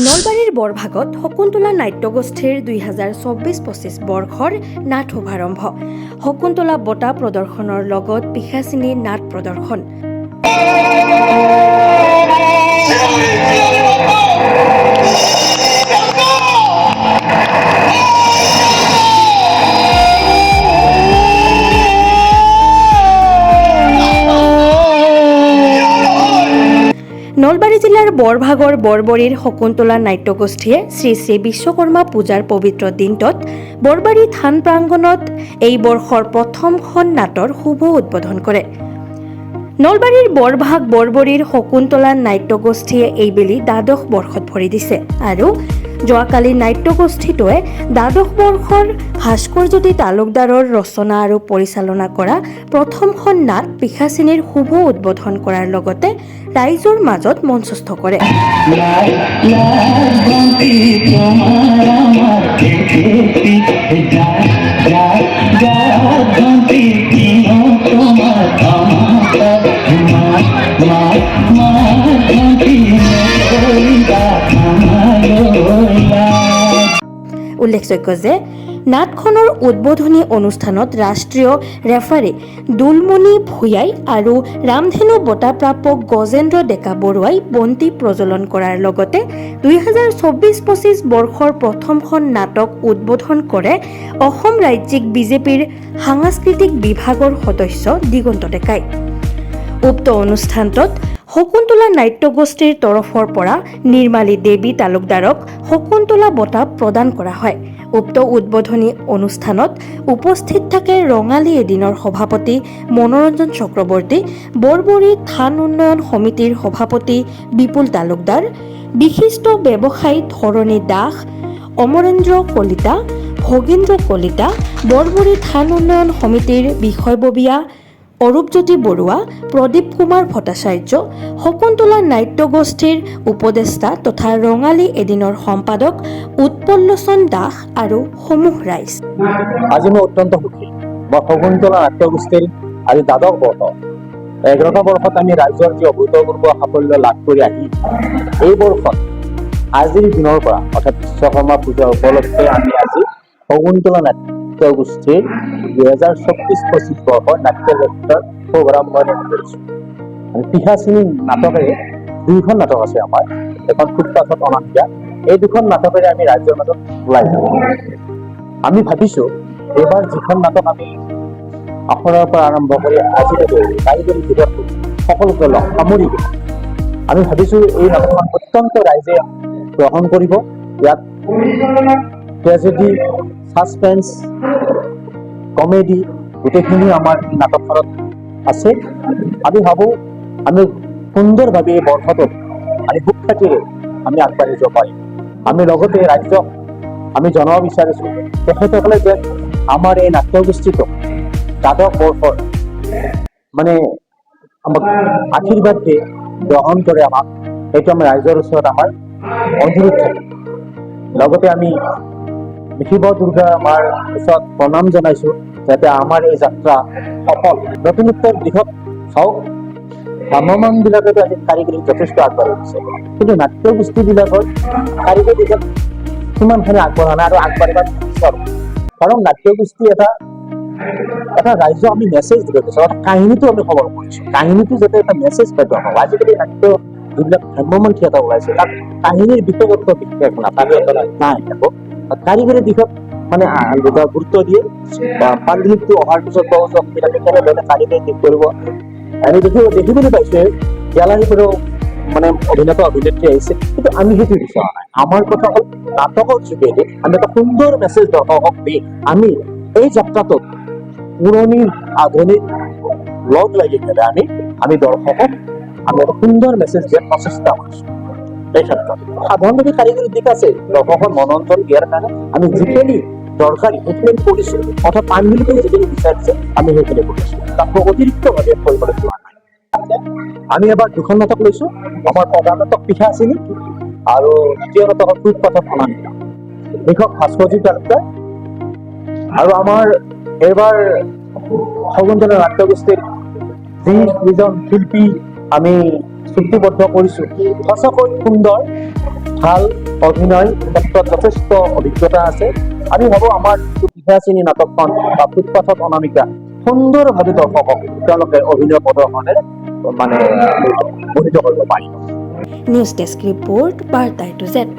নলবাৰীৰ বৰভাগত শকুন্তলা নাট্যগোষ্ঠীৰ 2024-25 বৰ্ষৰ নাট শুভাৰম্ভ। শকুন্তলা বঁটা প্ৰদৰ্শনৰ লগত পিশাচিনী নাট প্ৰদৰ্শন। নলবাৰী জিলাৰ বৰভাগৰ বৰবৰীৰ শকুন্তলা নাট্যগোষ্ঠীয়ে শ্ৰী শ্ৰী বিশ্বকৰ্মা পূজাৰ পবিত্ৰ দিনটোত বৰবাৰী থান প্ৰাংগণত এই বৰ্ষৰ প্ৰথমখন নাটৰ শুভ উদ্বোধন কৰে। নলবাৰীৰ বৰভাগ বৰবৰীৰ শকুন্তলা নাট্যগোষ্ঠীয়ে এইবেলি দ্বাদশ বৰ্ষত ভৰি দিছে আৰু যোৱাকালি নাট্যগোষ্ঠীটোৱে দ্বাদশ বৰ্ষৰ ভাস্কৰজ্যোতি তালুকদাৰৰ ৰচনা আৰু পৰিচালনা কৰা প্ৰথমখন নাট পিশাচিনীৰ শুভ উদ্বোধন কৰাৰ লগতে ৰাইজৰ মাজত মঞ্চস্থ কৰে। উল্লেখযোগ্য যে নাটখনৰ উদ্বোধনী অনুষ্ঠানত ৰাষ্ট্ৰীয় ৰেফাৰী দুলমণি ভূঞাই আৰু ৰামধেনু বঁটা প্ৰাপক গজেন্দ্ৰ ডেকা বৰুৱাই বন্তি প্ৰজ্বলন কৰাৰ লগতে 2024-25 বৰ্ষৰ প্ৰথমখন নাটক উদ্বোধন কৰে অসম ৰাজ্যিক বিজেপিৰ সাংস্কৃতিক বিভাগৰ সদস্য দিগন্ত ডেকাই। উক্ত অনুষ্ঠানটোত শকুন্তলা নাট্যগোষ্ঠীৰ তৰফৰ পৰা নিৰ্মালী দেৱী তালুকদাৰক শকুন্তলা বঁটা প্ৰদান কৰা হয়। উক্ত উদ্বোধনী অনুষ্ঠানত উপস্থিত থাকে ৰঙালী এদিনৰ সভাপতি মনোৰঞ্জন চক্ৰৱৰ্তী, বৰবৰী থান উন্নয়ন সমিতিৰ সভাপতি বিপুল তালুকদাৰ, বিশিষ্ট ব্যৱসায়ী ধৰণী দাস, অমৰেন্দ্ৰ কলিতা, ভগীন্দ্ৰ কলিতা, বৰবৰী থান উন্নয়ন সমিতিৰ বিষয়ববীয়া অৰূপজ্যোতি বৰুৱা, প্ৰদীপ কুমাৰ ভট্টাচাৰ্য, শকুন্তলা নাট্যগোষ্ঠীৰ উপদেষ্টা তথা ৰঙালী এদিনৰ সম্পাদক উৎপল্লোচন দাস আৰু সমূহ ৰাইজ। আজি মই অত্যন্ত সুখী। মই শকুন্তলা নাট্যগোষ্ঠীৰ আজি দ্বাদশ বৰ্ষ। 11টা বৰ্ষত আমি ৰাইজৰ যি অভূতপূৰ্ব সাফল্য লাভ কৰি আহি এই বৰ্ষত আজিৰ দিনৰ পৰা অৰ্থাৎ বিশ্বকৰ্মা পূজা উপলক্ষে আমি আজি শকুন্তলা নাট্যগোষ্ঠীৰ 2024-25 বৰ্ষৰ নাট্যযাত্ৰাৰ শুভাৰম্ভ কৰিছোঁ। পিশাচিনী নাটকেৰে দুইখন নাটক আছে আমাৰ, এখন ফুটপাথত অনামিকা। এই দুখন নাটকেৰে আমি ৰাজ্যৰ মাজত ওলাই যাওঁ। আমি ভাবিছোঁ এইবাৰ যিখন নাটক আমি আখৰৰ পৰা আৰম্ভ কৰি আজিলৈকে কাৰিকৰী ভিতৰত সকলোকে লগ সামৰি আমি ভাবিছোঁ এই নাটকখন অত্যন্ত ৰাইজে গ্ৰহণ কৰিব। ইয়াত ট্ৰেজেডি, সাসপেন্স, কমেডি গোটেইখিনি আমাৰ নাটকখনত আছে। আমি ভাবোঁ আমি সুন্দৰভাৱে এই বৰ্ষটোত আমি সুখ্যাতিৰে আমি আগবাঢ়ি যাব পাৰিম। আমি লগতে ৰাজ্যক আমি জনাব বিচাৰিছোঁ তেখেতসকলে যে আমাৰ এই নাট্যগোষ্ঠীটোক দ্বাদশ বৰ্ষৰ মানে আমাক আশীৰ্বাদ দিয়ে, গ্ৰহণ কৰে আমাক, সেইটো আমি ৰাইজৰ ওচৰত আমাৰ অনুৰোধ থাকে। লগতে আমি শিৱ দুৰ্গা মাৰ ওচৰত প্ৰণাম জনাইছোঁ যাতে আমাৰ এই যাত্ৰা সফল নতুনত্বৰ দিশত হওক। ভ্ৰাম্যমাণ বিলাকেতো আজি কাৰিকৰীত যথেষ্ট আগবাঢ়ি গৈছে, কিন্তু নাট্যগোষ্ঠীবিলাকৰ কাৰিকৰী দিশত সিমানখিনি আগবঢ়া নাই আৰু আগবাঢ়িব বিচাৰোঁ। কাৰণ নাট্যগোষ্ঠী এটা ৰাইজক আমি মেছেজ দিব বিচাৰোঁ, কাহিনীটো আমি খবৰ কৰিছোঁ। কাহিনীটো যাতে এটা মেছেজ পাইতো হওক। আজিকালি নাট্য যিবিলাক ভ্ৰাম্যমাণ থিয়েটাৰ ওলাইছে তাত কাহিনীৰ বিশেষত্ব বিশেষ নাথাকে নাই থাকো কাৰিকৰী দিশত মানে গুৰুত্ব দিয়ে। পাণ্ডুলিপটো অহাৰ পিছত কেনেধৰণে কাৰিকৰী দিশ কৰিব আমি দেখিবলৈ পাইছোঁ। গেলাৰীৰ পৰাও মানে অভিনেতা অভিনেত্ৰী আহিছে, কিন্তু আমি সেইটো বিচৰা নাই। আমাৰ কথা হ'ল নাটকৰ যোগেদি আমি এটা সুন্দৰ মেছেজ দৰ্শকক দি আমি এই যাত্ৰাটোত পুৰণি আধুনিক লগ লাগি পেলাই আমি দৰ্শকক আমি এটা সুন্দৰ মেছেজ দিয়াৰ প্ৰচেষ্টা কৰিছোঁ। এই ক্ষেত্ৰত সাধাৰণভাৱে কাৰিকৰী দিশ আছে, দৰ্শকৰ মনোৰঞ্জন দিয়াৰ কাৰণে আমি যিখিনি দৰকাৰী সেইখিনি কৰিছোঁ, অৰ্থাৎ পাণ্ডুলিপি যিখিনি বিচাৰিছে আমি সেইখিনি কৰিছোঁ, তাকো অতিৰিক্তভাৱে কৰিবলৈ যোৱা নাই। আমি এবাৰ দুখন নাটক লৈছোঁ। আমাৰ প্ৰধান নাটক পিশাচিনী আৰু দ্বিতীয় নাটক ফুটপাথত অনামিকা, লিখক ভাস্কৰজ্যোতি তালুকদাৰ। আৰু আমাৰ এইবাৰ শকুন্তলা নাট্যগোষ্ঠীৰ যিজন শিল্পী আমি চুক্তিবদ্ধ কৰিছোঁ সঁচাকৈ সুন্দৰ, ভাল অভিনয় ক্ষেত্ৰত যথেষ্ট অভিজ্ঞতা আছে। আমি ভাবোঁ আমাৰ যিটো পিঠাচিনী নাটকখন বা ফুটপাথত অনামিকা সুন্দৰভাৱে দৰ্শকক তেওঁলোকে অভিনয় প্ৰদৰ্শনেৰে মানে মোহিত কৰিব পাৰিব। নিউজ ডেস্ক ৰিপোৰ্ট বাৰ্তা টু জেড।